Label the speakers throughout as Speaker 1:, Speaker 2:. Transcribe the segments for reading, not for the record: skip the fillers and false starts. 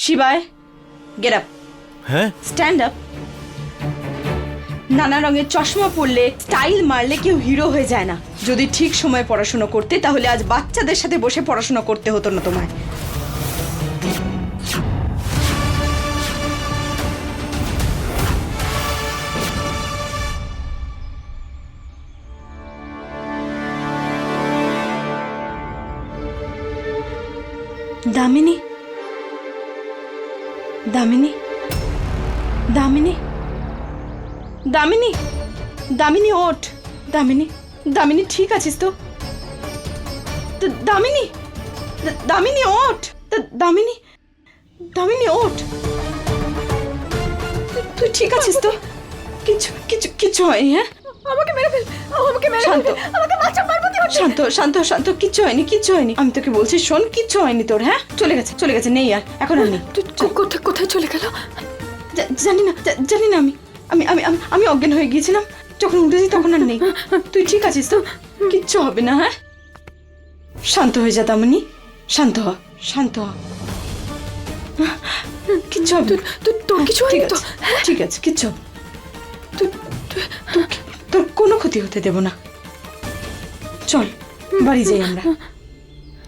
Speaker 1: শিবায়, get up.
Speaker 2: হ্যাঁ,
Speaker 1: stand up. নানা রঙের চশমা পরলে, স্টাইল মারলে কেউ হিরো হয়ে যায় না। যদি ঠিক সময়ে পড়াশোনা করতে, তাহলে আজ বাচ্চাদের সাথে বসে পড়াশোনা করতে হতো না তোমায়। দামিনী, দামিনী, দামিনী, দামিনী, দামিনী ওঠ। দামিনী, দামিনী ঠিক আছিস তো? দামিনী, দামিনী ওঠ। দামিনী, দামিনী ওঠ। তুই ঠিক আছিস তো? কিছু কিছু কিছু হয়নি? হ্যাঁ, আমাকে মেরে ফেল, আমাকে মেরে ফেল, আমাকে বাঁচা, পার্বতী। শান্ত শান্ত শান্ত, কিচ্ছু হয়নি, কিচ্ছু হয়নি। আমি তোকে বলছি শোন, কিচ্ছু হয়নি তোর। হ্যাঁ, চলে গেছে, চলে গেছে, নেই আর, এখন আর নেই।
Speaker 3: কোথায় কোথায় চলে গেল?
Speaker 1: জানি না, জানি না। আমি আমি আমি আমি আমি অজ্ঞান হয়ে গিয়েছিলাম, যখন উঠেছি তখন আর নেই। তুই ঠিক আছিস তো? কিচ্ছু হবে না? হ্যাঁ, শান্ত হয়ে যা দামিনী, শান্ত হ, শান্ত হ। কিচ্ছু হবে না।
Speaker 3: তোর কিছু
Speaker 1: ঠিক
Speaker 3: হয়নি তো?
Speaker 1: আছে, ঠিক আছে, কিচ্ছু হবে না। তোর কোনো ক্ষতি হতে দেব না। চল বাড়ি যাই আমরা।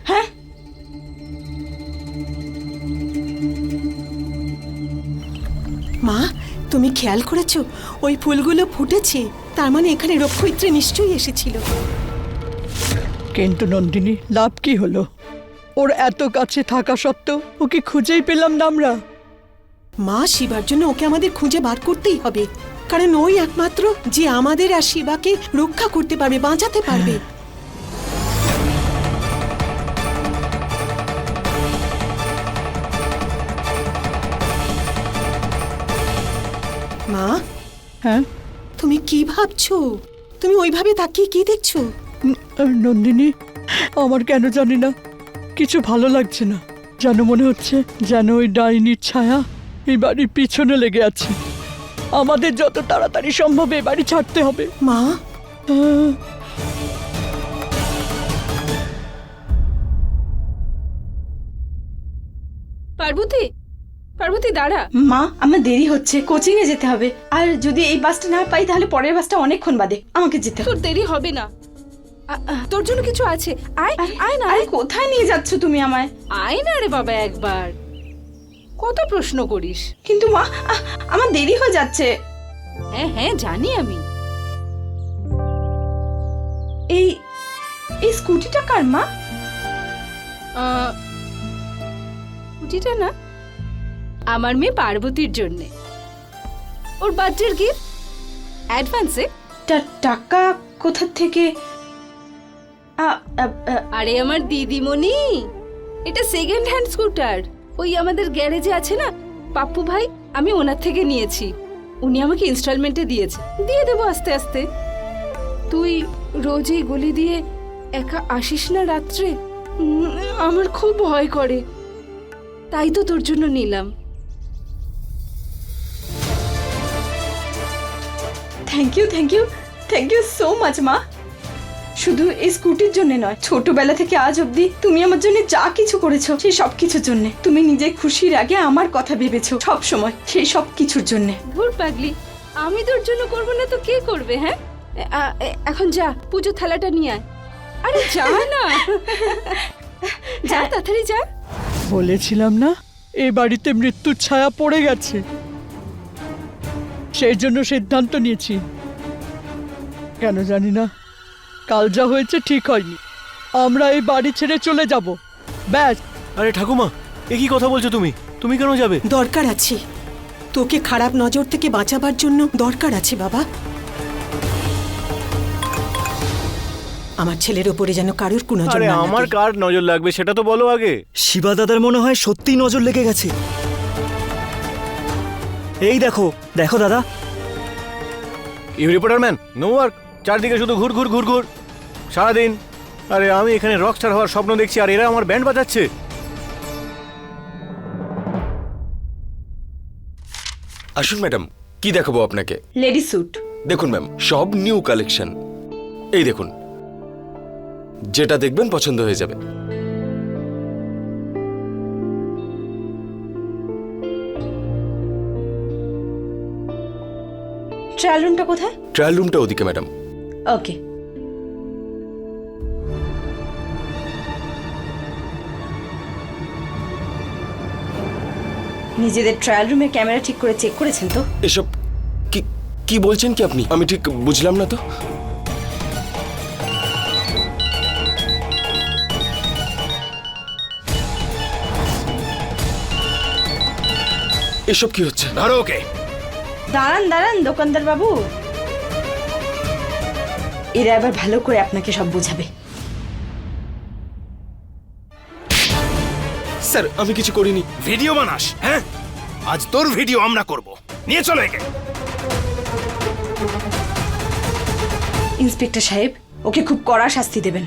Speaker 1: হ্যাঁ,
Speaker 3: মা, তুমি খেয়াল করেছো ওই ফুলগুলো ফুটেছে? তার মানে এখানে রক্ষিত্রী নিশ্চয়ই এসেছিল।
Speaker 4: কিন্তু নন্দিনী, লাভ কি হলো? ওর এত কাছে থাকা সত্ত্বেও ওকে খুঁজেই পেলাম না আমরা।
Speaker 3: মা, শিবার জন্য ওকে আমাদের খুঁজে বার করতেই হবে, কারণ ওই একমাত্র যে আমাদের আর শিবাকে রক্ষা করতে পারবে, বাঁচাতে পারবে। মা,
Speaker 4: হ্যাঁ,
Speaker 3: তুমি কি ভাবছো? তুমি ওইভাবে তাকিয়ে কি দেখছো?
Speaker 4: নন্দিনী, আমার কেন জানি না কিছু ভালো লাগছে না। যেন মনে হচ্ছে যেন ওই ডাইনির ছায়া এই বাড়ির পিছনে লেগে আছে। আমাদের যত তাড়াতাড়ি সম্ভব এ বাড়ি ছাড়তে হবে।
Speaker 3: মা,
Speaker 4: আহ,
Speaker 5: পার্বতী, পার্বতী দাঁড়া।
Speaker 1: মা, আমার দেরি হচ্ছে, কোচিং এ যেতে হবে। আর যদি এই বাসটা না পাই, তাহলে পরের বাসটা অনেকক্ষণ বাদে, আমাকে যেতে হবে।
Speaker 5: তোর দেরি হবে না, তোর জন্য কিছু আছে। আয় আয় না,
Speaker 1: আরে কোথায় নিয়ে যাচ্ছ তুমি আমায়?
Speaker 5: আয় না রে বাবা, একবার। কত প্রশ্ন করিস।
Speaker 1: কিন্তু মা, আমার দেরি হয়ে যাচ্ছে।
Speaker 5: হ্যাঁ হ্যাঁ, জানি আমি।
Speaker 1: এই এই স্কুটিটা কার মা?
Speaker 5: স্কুটিটা না, আমার মেয়ে পার্বতীর জন্যে। ওর বার্থডের গিফট অ্যাডভান্সে।
Speaker 1: টাকা কোথা থেকে?
Speaker 5: আরে আমার দিদিমণি, এটা সেকেন্ড হ্যান্ড স্কুটার। ওই আমাদের গ্যারেজে আছে না পাপ্পু ভাই, আমি ওনার থেকে নিয়েছি। উনি আমাকে ইনস্টলমেন্টে দিয়েছে, দিয়ে দেবো আস্তে আস্তে। তুই রোজ এই গলি দিয়ে একা আসিস না রাত্রে? আমার খুব ভয় করে, তাই তো তোর জন্য নিলাম।
Speaker 1: Thank you, thank you, thank you so much মা। শুধু এই স্কুটির জন্য নয়, ছোটবেলা থেকে আজ অবধি তুমি আমার জন্য যা কিছু করেছো, সেই সব কিছুর জন্য। তুমি নিজে খুশির আগে আমার কথা ভেবেছো সব সময়, সেই সব কিছুর জন্য।
Speaker 5: ভুল পাগলি, আমি তোর জন্য করবো না তো কে করবে? হ্যাঁ, এখন যা, পুজো থালাটা নিয়ে আয়। আরে যা না, যা তাড়াতাড়ি যা।
Speaker 4: বলেছিলাম না এ বাড়িতে মৃত্যুর ছায়া পড়ে গেছে, সেই জন্য সিদ্ধান্ত নিয়েছি। কেন জানি না, কাল যা হয়েছে ঠিক হয়নি। আমরা এই বাড়ি ছেড়ে চলে যাব, ব্যাস।
Speaker 2: আরে ঠাকুমা, এ কি কথা বলছো তুমি? তুমি কেন যাবে?
Speaker 3: দরকার আছে, তোকে খারাপ নজর থেকে বাঁচাবার জন্য দরকার আছে বাবা। আমার ছেলের ওপরে যেন কারোর কোনো নজর
Speaker 2: আরে
Speaker 3: না
Speaker 2: আমার
Speaker 3: লাগে।
Speaker 2: কার নজর লাগবে সেটা তো বলো আগে।
Speaker 6: শিবা দাদার মনে হয় সত্যিই নজর লেগে গেছে। এই দেখো দেখো দাদা,
Speaker 2: you reporter man, no work. চারদিকে শুধু ঘুর ঘুর ঘুর ঘুর সারাদিন। আরে আমি এখানে রকস্টার হওয়ার স্বপ্ন দেখছি, আর এরা আমার ব্যান্ড বাজাচ্ছে।
Speaker 7: আসুন ম্যাডাম, কি দেখাবো আপনাকে?
Speaker 1: Lady suit.
Speaker 7: দেখুন ম্যাম, সব নিউ কালেকশন। এই দেখুন, যেটা দেখবেন পছন্দ হয়ে যাবে।
Speaker 1: ট্রায়াল রুমটা কোথায়?
Speaker 7: ট্রায়াল রুমটা ওদিকে ম্যাডাম।
Speaker 1: ওকে। নিজেদের ট্রায়াল রুমের ক্যামেরা ঠিক করে চেক করেছেন তো?
Speaker 7: এসব কি কি বলছেন কি আপনি? আমি ঠিক বুঝলাম না তো। এসব কি হচ্ছে?
Speaker 2: ধরো ওকে।
Speaker 1: দাঁড়ান দাঁড়ান দোকানদার বাবু, এরা আবার ভালো করে আপনাকে সব বোঝাবে।
Speaker 7: স্যার আমি কিছু করিনি।
Speaker 2: ভিডিও বানাস? হ্যাঁ, আজ তোর ভিডিও আমরা করব। নিয়ে চলো একে।
Speaker 1: ইন্সপেক্টর সাহেব, ওকে খুব কড়া শাস্তি দেবেন।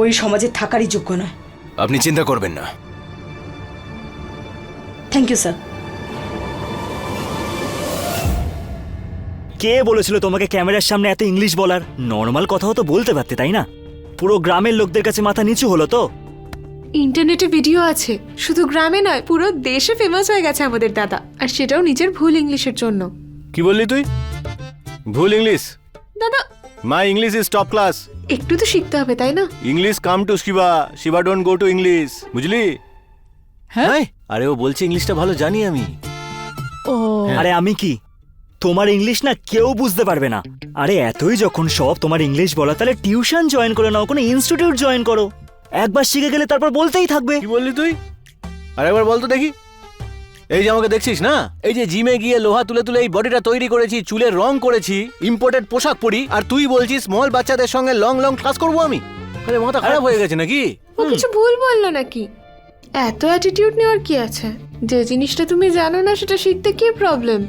Speaker 1: ওই সমাজে থাকারই যোগ্য নয়।
Speaker 2: আপনি চিন্তা করবেন না।
Speaker 1: Thank you sir.
Speaker 6: কে বলেছিল তোমাকে ক্যামেরার সামনে এত ইংলিশ বলার? নর্মাল কথাও তো বলতে পারতে, তাই না? পুরো গ্রামের লোকদের কাছে মাথা নিচু হলো তো।
Speaker 8: ইন্টারনেটে ভিডিও আছে, শুধু গ্রামে নয় পুরো দেশে ফেমাস হয়ে গেছে আমাদের দাদা, আর সেটাও নিজের ভুল ইংলিশের জন্য।
Speaker 2: কি বললি তুই? ভুল ইংলিশ?
Speaker 8: দাদা
Speaker 2: my English is top class.
Speaker 8: একটু তো শিখতে হবে, তাই না?
Speaker 2: English come to Shiva, Shiva don't go to English, বুঝলি? হ্যাঁ, আরে ও বলছে ইংলিশটা ভালো জানি আমি।
Speaker 4: ও
Speaker 6: আরে আমি কি, তোমার ইংলিশ না কেউ বুঝতে পারবে না। আরে এতই যখন সব তোমার ইংলিশ বলা, তাহলে টিউশন জয়েন করে নাও, কোনো ইনস্টিটিউট জয়েন করো। একবার শিখে গেলে তারপর বলতেই থাকবে।
Speaker 2: কি বললি তুই? আরেকবার বল তো দেখি। এই যে আমাকে দেখছিস না, এই যে জিমে গিয়ে লোহা তুলে তুলে এই বডিটা তৈরি করেছি, চুলের রং করেছি, ইম্পোর্টেড পোশাক পরি, আর তুই বলছিস স্মল বাচ্চাদের সঙ্গে লং লং ক্লাস করবো আমি? আরে মাথা খারাপ হয়ে গেছে নাকি?
Speaker 8: ও কিছু ভুল বললো নাকি? এত অ্যাটিটিউড নেওয়ার কি আছে? যে জিনিসটা তুমি জানো না সেটা শিখতে কি প্রবলেম?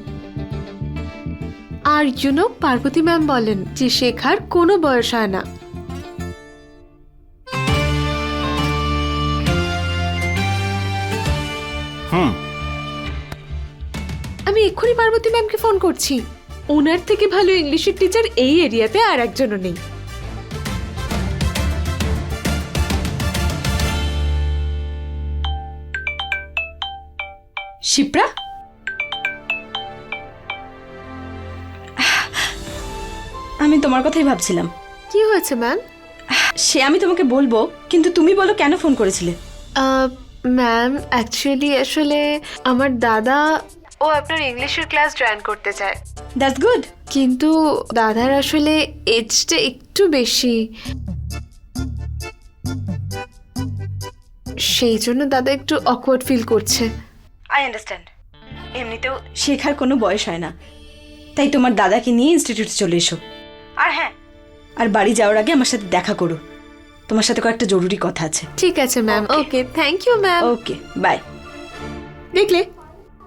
Speaker 8: আর ইউনো পার্বতী ম্যাম বলেন যে শেখার কোনো বয়স হয় না।
Speaker 2: হুম,
Speaker 8: আমি এক্ষুনি পার্বতী ম্যামকে ফোন করছি। ওনার থেকে ভালো ইংলিশের টিচার এই এরিয়াতে আর একজনও নেই।
Speaker 1: শিপ্রা, আমি তোমার কথাই ভাবছিলাম।
Speaker 8: কি হয়েছে ম্যাম?
Speaker 1: সে আমি তোমাকে বলবো, কিন্তু তুমি বলো কেন ফোন করেছিলে?
Speaker 8: ম্যাম অ্যাকচুয়ালি আসলে আমার দাদা ও আপনার ইংলিশের ক্লাস জয়েন করতে চায়,
Speaker 1: দ্যাটস গুড।
Speaker 8: কিন্তু দাদার আসলে এজটা একটু বেশি, সেই জন্য দাদা একটু অকওয়ার্ড ফিল করছে।
Speaker 1: I understand. এমনিতেও শেখার কোনো বয়স হয় না, তাই তোমার দাদাকে নিয়ে ইনস্টিটিউটে চলে এসো। আর হ্যাঁ, আর বাড়ি যাওয়ার আগে আমার সাথে দেখা করো, তোমার সাথে কয়েকটা জরুরি কথা আছে।
Speaker 8: ঠিক আছে ma'am. Okay, thank you ma'am.
Speaker 1: Okay, bye.
Speaker 8: দেখলে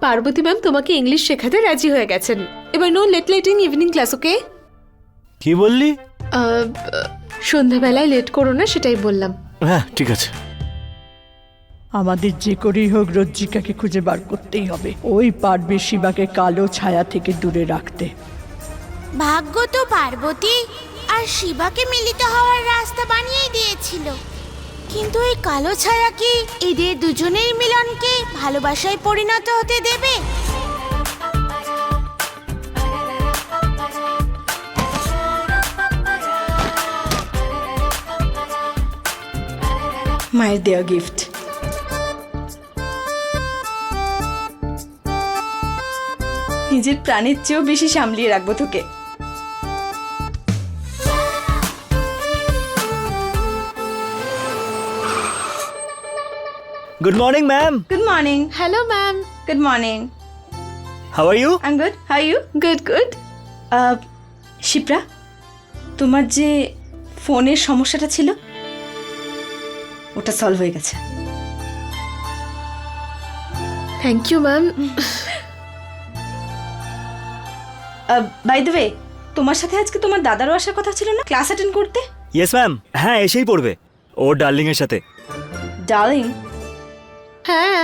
Speaker 8: পার্বতী ম্যাম তোমাকে ইংলিশ শেখাতে রাজি হয়ে গেছেন। এবার নো লেটিং ইভিনিং ক্লাস, ওকে?
Speaker 2: কি বললি?
Speaker 8: সন্ধ্যাবেলায় লেট করো না, সেটাই বললাম।
Speaker 2: হ্যাঁ ঠিক আছে।
Speaker 4: আমাদের যে করেই হোক রজ্জিকাকে খুঁজে বার করতেই হবে। ওই পারবে শিবাকে কালো ছায়া থেকে দূরে রাখতে।
Speaker 9: ভাগ্য তো পার্বতী আর শিবাকে মিলিত হওয়ার রাস্তা বানিয়ে দিয়েছিল, কিন্তু এই কালো ছায়া কি এদের দুজনের মিলনকে ভালোবাসায় পরিণত হতে দেবে?
Speaker 1: মায়ের দেওয়া গিফট। নিজের প্রাণের চেয়েও বেশি সামলিয়ে রাখবো তোকে।
Speaker 6: Good morning ma'am.
Speaker 1: Good morning.
Speaker 8: Hello ma'am.
Speaker 1: Good morning.
Speaker 6: How are you?
Speaker 1: I am good, how are you?
Speaker 8: Good good.
Speaker 1: Shipra, তোমার যে ফোনের সমস্যাটা ছিল ওটা সলভ হয়ে গেছে।
Speaker 8: Thank you ma'am.
Speaker 1: By the way, তোমার সাথে আজকে তোমার দাদারও আসার কথা ছিল না ক্লাস অ্যাটেন্ড করতে?
Speaker 6: ইয়েস ম্যাম, হ্যাঁ এসেই পড়বে ও ডার্লিং এর সাথে।
Speaker 1: ডার্লিং?
Speaker 8: হ্যাঁ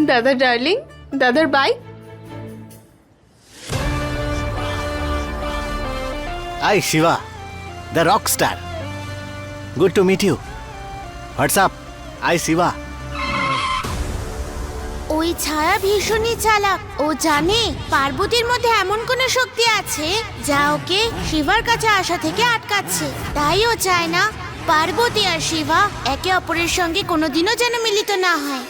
Speaker 8: দাদা ডার্লিং, দাদার by.
Speaker 2: Hi Shiva, the rock star. Good to meet you. What's up? Hi Shiva.
Speaker 9: ওই ওই ছায়া ভীষণই চালাক। ও জানে পার্বতীর মধ্যে এমন কোনো শক্তি আছে যা ওকে শিবার কাছে আসা থেকে আটকাচ্ছে। তাই ও চায় না পার্বতী আর শিবা একে অপরের সঙ্গে কোনোদিনও যেন মিলিত না হয়।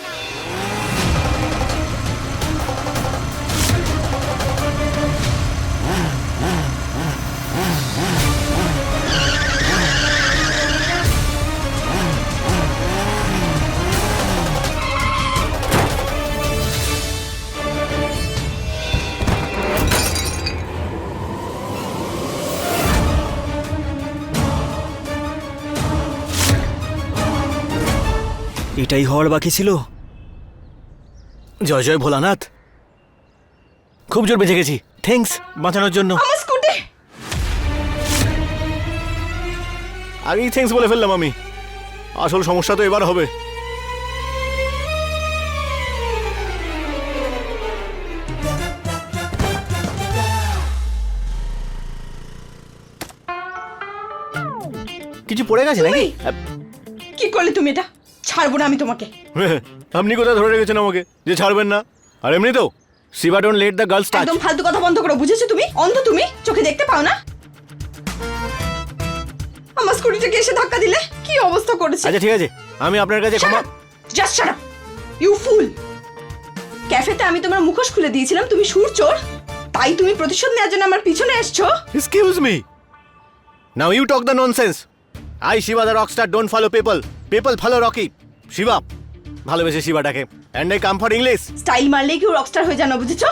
Speaker 6: এটাই হওয়ার বাকি ছিল।
Speaker 2: জয় জয় ভোলানাথ, খুব জোর বেঁচে গেছি। থ্যাঙ্কস বাঁচানোর জন্য।
Speaker 1: আমার স্কুটি!
Speaker 2: আগেই থ্যাঙ্কস বলে ফেললাম আমি। আসল সমস্যা তো এবার হবে। কিছু পড়ে গেছে নাকি?
Speaker 1: কি করলে তুমি এটা? ছাড়বো না আমি তোমাকে।
Speaker 2: আপনি কোথায় ধরে রেখেছেন আমাকে যে ছাড়বেন না? আর এমনি তো Shiva don't let the girls touch.
Speaker 1: একদম ফালতু কথা বন্ধ করো, বুঝেছো? তুমি অন্ধ, তুমি চোখে দেখতে পাও না? আমার স্কুটিটাকে এসে ধাক্কা দিলে কি অবস্থা করেছে।
Speaker 2: আচ্ছা ঠিক আছে, আমি আপনার কাছে ক্ষমা।
Speaker 1: জাস্ট শাট আপ ইউ ফুল। ক্যাফেতে আমি তোমার মুখোশ খুলে দিয়েছিলাম, তুমি সুর চোর, তাই তুমি প্রতিশোধ নেওয়ার জন্য আমার পিছনে এসছো।
Speaker 2: Excuse me, now you talk the nonsense. I Shiba the rockstar don't follow people, people follow Rocky. Shiba ভালোবেসে শিবাটাকে, and I come for English.
Speaker 1: Style মারলেই কেউ রকস্টার হয়ে যায় না, বুঝেছো?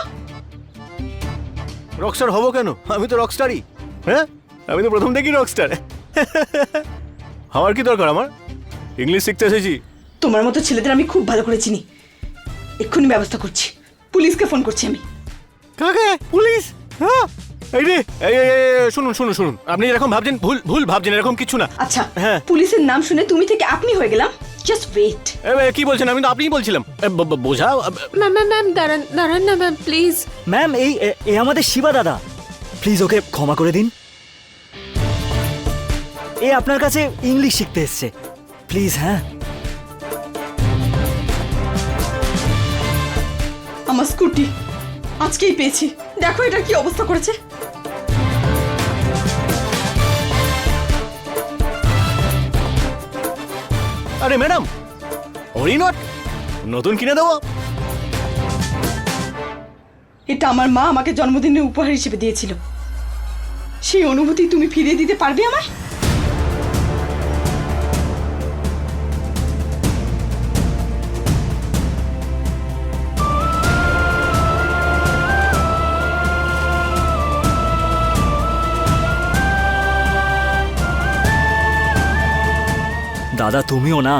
Speaker 2: রকস্টার হবো কেন? আমি তো রকস্টারই। হ্যাঁ, আমি তো প্রথম থেকেই রকস্টার। আমার কি দরকার? আমার ইংলিশ শিখতে এসেছি।
Speaker 1: তোমার মতো ছেলেদের আমি খুব ভালো করে চিনি। এক্ষুনি ব্যবস্থা করছি, পুলিশকে ফোন করছি আমি।
Speaker 2: কাকে? পুলিশ? হ্যাঁ, এই রে, এই এই, এই, শুনুন শুনুন শুনুন, আপনি এরকম ভাবছেন, ভুল ভুল ভাবছেন, এরকম কিছু না।
Speaker 1: আচ্ছা,
Speaker 2: হ্যাঁ।
Speaker 1: পুলিশের নাম শুনে তুমি থেকে আপনি হয়ে গেলাম। Just wait.
Speaker 2: কি বলছেন? আমি তো আপনিই বলছিলাম। বোঝা।
Speaker 8: ম্যাম ম্যাম ম্যাম দাঁড়ান দাঁড়ান না ম্যাম প্লিজ।
Speaker 6: ম্যাম এ আমাদের শিবা দাদা, প্লিজ ওকে ক্ষমা করে দিন। এ আপনার কাছে ইংলিশ শিখতে এসছে, প্লিজ। হ্যাঁ,
Speaker 1: আমার স্কুটি আজকেই পেয়েছি, দেখো এটা কি অবস্থা করেছে।
Speaker 2: আরে ম্যাডাম, ওরি নট, নতুন কিনে দেবো।
Speaker 1: এটা আমার মা আমাকে জন্মদিনের উপহার হিসেবে দিয়েছিল। সেই অনুভূতি তুমি ফিরিয়ে দিতে পারবে আমায়?
Speaker 6: দাদা তুমিও না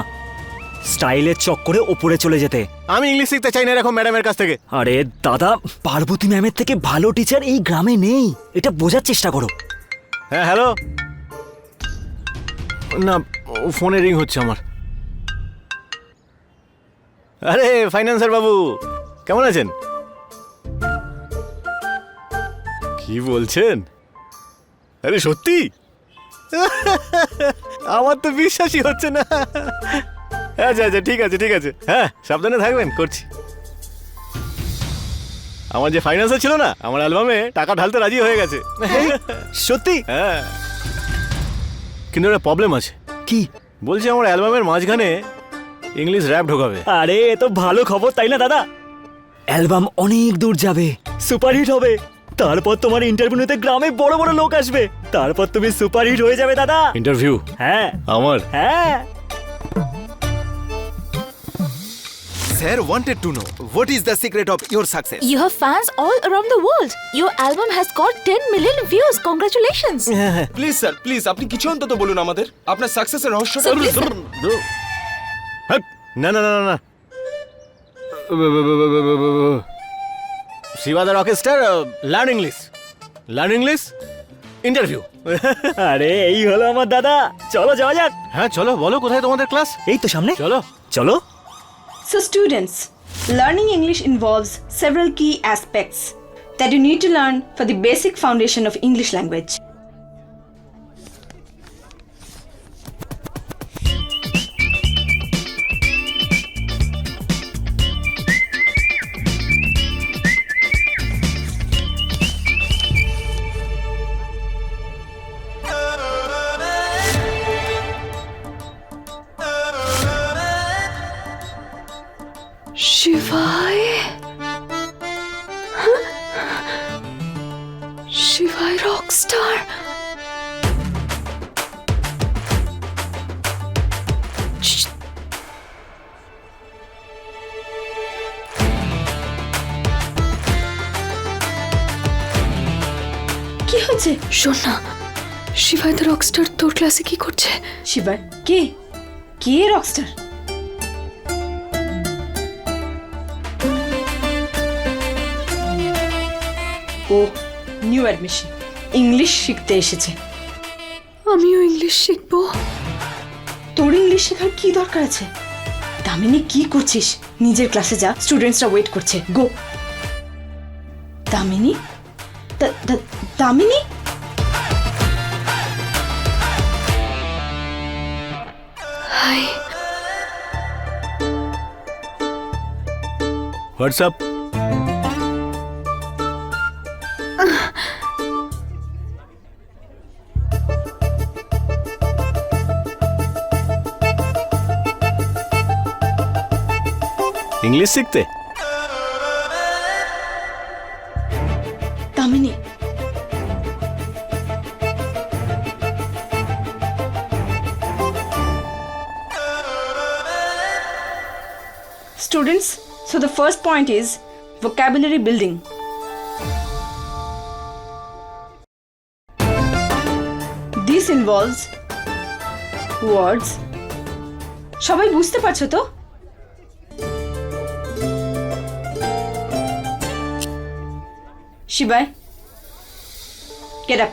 Speaker 6: স্টাইলের চক্করে ওপরে চলে যেতে।
Speaker 2: আমি ইংলিশ শিখতে চাই না এরকম ম্যাডামের কাছ থেকে।
Speaker 6: আরে দাদা, পার্বতী ম্যামের থেকে ভালো টিচার এই গ্রামে নেই, এটা বোঝার চেষ্টা করো।
Speaker 2: হ্যাঁ হ্যালো। না, ফোনে রিং হচ্ছে আমার। আরে ফাইন্যান্সার বাবু, কেমন আছেন? কি বলছেন? আরে সত্যি? আমার তো বিশ্বাসই হচ্ছে না। আচ্ছা আচ্ছা, ঠিক আছে ঠিক আছে, হ্যাঁ সাবধানে থাকবেন, করছি। আমার যে ফাইন্যান্সার ছিল না, আমার অ্যালবামে টাকা ঢালতে রাজি হয়ে গেছে।
Speaker 6: সত্যি?
Speaker 2: হ্যাঁ, কিন্তু একটা প্রবলেম আছে।
Speaker 6: কি?
Speaker 2: বলছি আমার অ্যালবামের মাঝখানে ইংলিশ র্যাপ ঢোকাবে।
Speaker 6: আরে এ তো ভালো খবর, তাই না দাদা? অ্যালবাম অনেক দূর যাবে, সুপারহিট হবে, তারপর তোমার ইন্টারভিউ নিতে গ্রামে বড় বড় লোক আসবে, তারপর তুমি সুপারহিট হয়ে যাবে দাদা।
Speaker 2: ইন্টারভিউ?
Speaker 6: হ্যাঁ
Speaker 2: আমার?
Speaker 6: হ্যাঁ।
Speaker 10: Sir wanted to know what is the secret of your success.
Speaker 11: You have fans all around the world. Your album has got 10 million views. Congratulations.
Speaker 7: Please sir, please আপনি কিছু অন্তত বলুন আমাদের, আপনার সাকসেসের রহস্যটা।
Speaker 11: Sir, please, sir.
Speaker 2: হ্যাট, না না না না না, Shiva the rockstar, learn English, learn English, interview.
Speaker 6: আরে এই হলো আমার দাদা, চলো যাওয়া যাক।
Speaker 2: হ্যাঁ চলো, বলো কোথায় তোমাদের ক্লাস?
Speaker 6: এই তো সামনে,
Speaker 2: চলো
Speaker 6: চলো।
Speaker 1: So students, learning English involves several key aspects that you need to learn for the basic foundation of English language.
Speaker 8: শিবাই শিবাই রকস্টার।
Speaker 1: কি হয়েছে?
Speaker 8: শোন না, শিবাই দ্য রকস্টার তোর ক্লাসে কি করছে?
Speaker 1: শিবায় কে? কে রকস্টার? ও নিউ অ্যাডমিশন, ইংলিশ শিখতে এসেছে।
Speaker 8: আমিও ইংলিশ শিখবো।
Speaker 1: তোর ইংলিশ শেখার কি দরকার আছে? দামিনী কি করছিস? নিজের ক্লাসে যা, স্টুডেন্টসরা ওয়েট করছে। Go. Damini, Damini,
Speaker 8: hi.
Speaker 2: WhatsApp? English শিখতে?
Speaker 1: Damini, students, so the first point is vocabulary building. This involves words. সবাই বুঝতে পারছো তো? শিবায়, get up.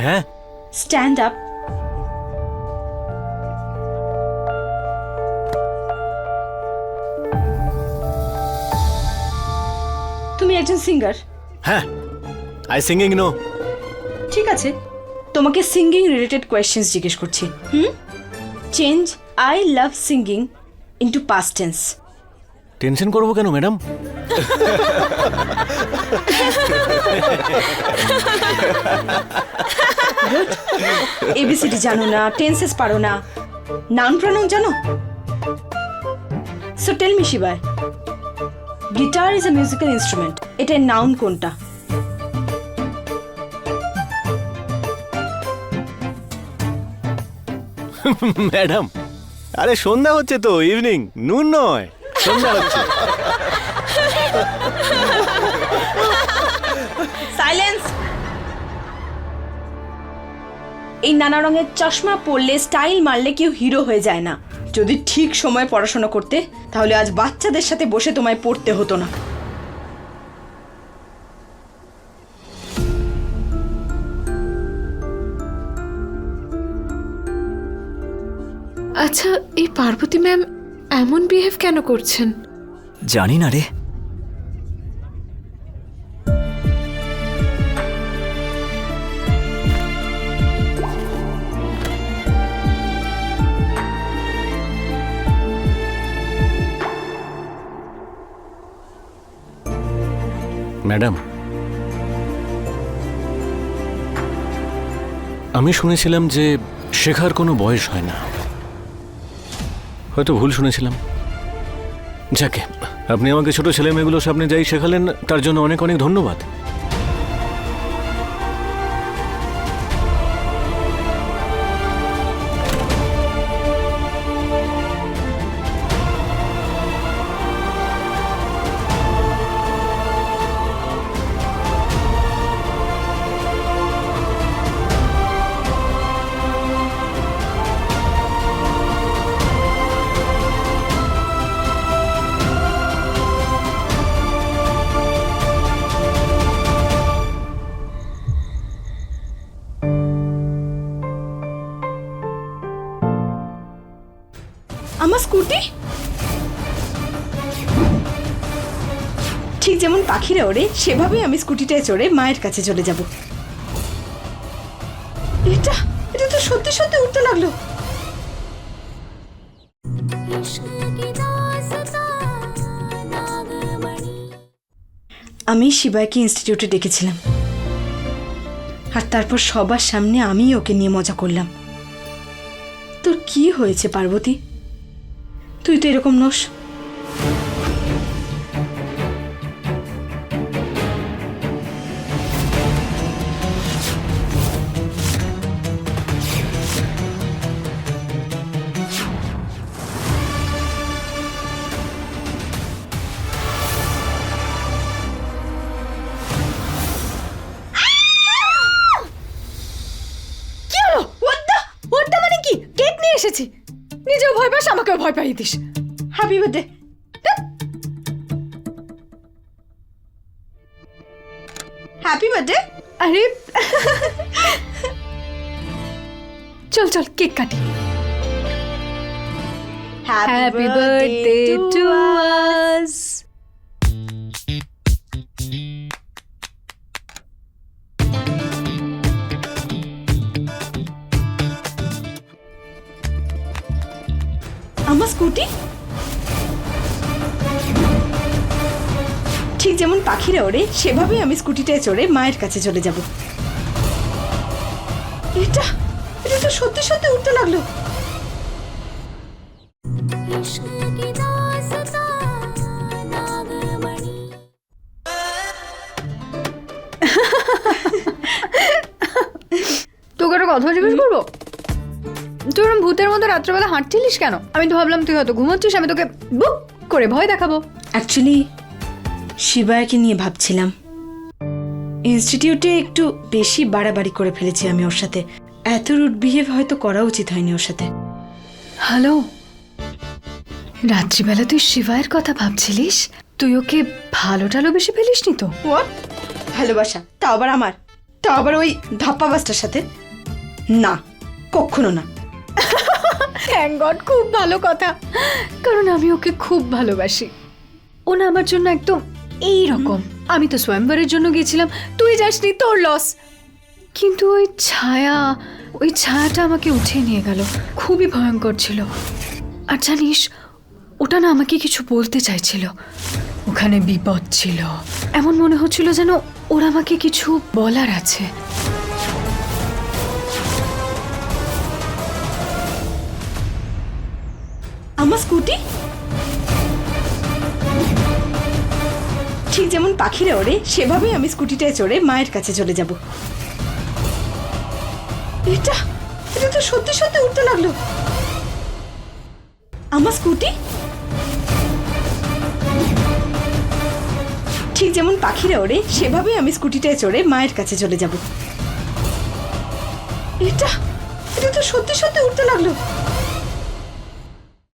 Speaker 2: হ্যাঁ,
Speaker 1: Stand up. তুমি একজন সিঙ্গার?
Speaker 2: হ্যাঁ। I singing no.
Speaker 1: ঠিক আছে, তোমাকে সিঙ্গিং রিলেটেড কোয়েশ্চেন্স জিজ্ঞেস করছি। Change I love singing into past tense.
Speaker 2: Tension করবো কেন ম্যাডাম?
Speaker 1: এবিসিডি জানো না, টেন্সেস পারো না, নাউন প্রনাউন জানো? সো টেল মি শিবায়, guitar is a musical instrument, এটার নাউন কোনটা?
Speaker 2: ম্যাডাম, আরে সন্ধ্যা হচ্ছে তো, ইভিনিং, নুন নয়, সন্ধ্যা হচ্ছে।
Speaker 1: সাইলেন্স! এই নানা রঙের চশমা পরলে, স্টাইল মারলে কেউ হিরো হয়ে যায় না। যদি ঠিক সময়ে পড়াশোনা করতে, তাহলে আজ বাচ্চাদের সাথে বসে তোমায় পড়তে হতো না।
Speaker 8: আচ্ছা, এই পার্বতী ম্যাম এমন বিহেভ কেন করছেন?
Speaker 6: জানি না রে।
Speaker 2: ম্যাডাম, আমি শুনেছিলাম যে শেখার কোনো বয়স হয় না। হয়তো ভুল শুনেছিলাম। যাকে, আপনি আমাকে ছোট ছেলে মেয়েগুলোর সামনে যাই শেখালেন, তার জন্য অনেক অনেক ধন্যবাদ।
Speaker 1: আমার স্কুটি ঠিক যেমন পাখিরা ওড়ে, সেভাবেই আমি স্কুটিটায় চড়ে মায়ের কাছে চলে যাব। এটা এটা তো সত্যি সত্যি উঠতে লাগলো। আমি শিবাইকে ইনস্টিটিউটে ডেকেছিলাম, আর তারপর সবার সামনে আমি ওকে নিয়ে মজা করলাম। তোর কি হয়েছে পার্বতী? তুই তো এরকম নস।
Speaker 5: ছি নিজেও ভয় পাস আমাকেও ভয় পাইয়ে this.
Speaker 1: Happy birthday. Happy birthday.
Speaker 5: আরে চল চল কেক কাটি। Happy birthday to us.
Speaker 1: আমার স্কুটি ঠিক যেমন পাখিরা ওড়ে সেভাবেই আমি স্কুটিটায় চড়ে মায়ের কাছে চলে যাব। এটা এটা তো সত্যি সত্যি উঠতে লাগলো।
Speaker 5: তোকে একটা কথা জিজ্ঞেস করবো? তুই ওরম ভূতের মতো রাত্রেবেলা হাঁটছিলিস কেন? আমি তো ভাবলাম তুই হয়তো ঘুমোচ্ছিস, আমি তোকে বুক করে ভয় দেখাবো।
Speaker 1: অ্যাকচুয়ালি শিবায়াকে নিয়ে ভাবছিলাম। ইনস্টিটিউটে একটু বেশি বাড়াবাড়ি করে ফেলেছি আমি ওর সাথে। এত রুড বিহেভ হয়তো করা উচিত হয়নি ওর সাথে।
Speaker 5: হ্যালো, রাত্রিবেলা তুই শিবায়ের কথা ভাবছিলিস? তুই ওকে ভালো বেশি ফেলিসনি তো?
Speaker 1: হোয়াট? ভালোবাসা? তাও আবার আমার? তাও আবার ওই ধাপ্পাবাসটার সাথে? না, কখনো না।
Speaker 5: থ্যাংক গড, খুব ভালো কথা, কারণ আমি ওকে খুব ভালোবাসি। ও না আমার জন্য একদম এই রকম। আমি তো স্বয়ম্বরের জন্য গেছিলাম, তুই যাসনি, তোর লস। কিন্তু ওই ছায়াটা আমাকে উঠিয়ে নিয়ে গেল, খুবই ভয়ঙ্কর ছিল। আর জানিস, ওটা না আমাকে কিছু বলতে চাইছিল। ওখানে বিপদ ছিল, এমন মনে হচ্ছিল যেন ওর আমাকে কিছু বলার আছে।
Speaker 1: আমার স্কুটি ঠিক যেমন পাখিরা ওড়ে সেভাবেই আমি স্কুটিটায় চড়ে মায়ের কাছে চলে যাব। এটা এটা তো সত্যি সত্যি উঠতে লাগলো। আমার স্কুটি ঠিক যেমন পাখিরা ওড়ে সেভাবেই আমি স্কুটিটায় চড়ে মায়ের কাছে চলে যাব। এটা এটা তো সত্যি সত্যি উঠতে লাগলো।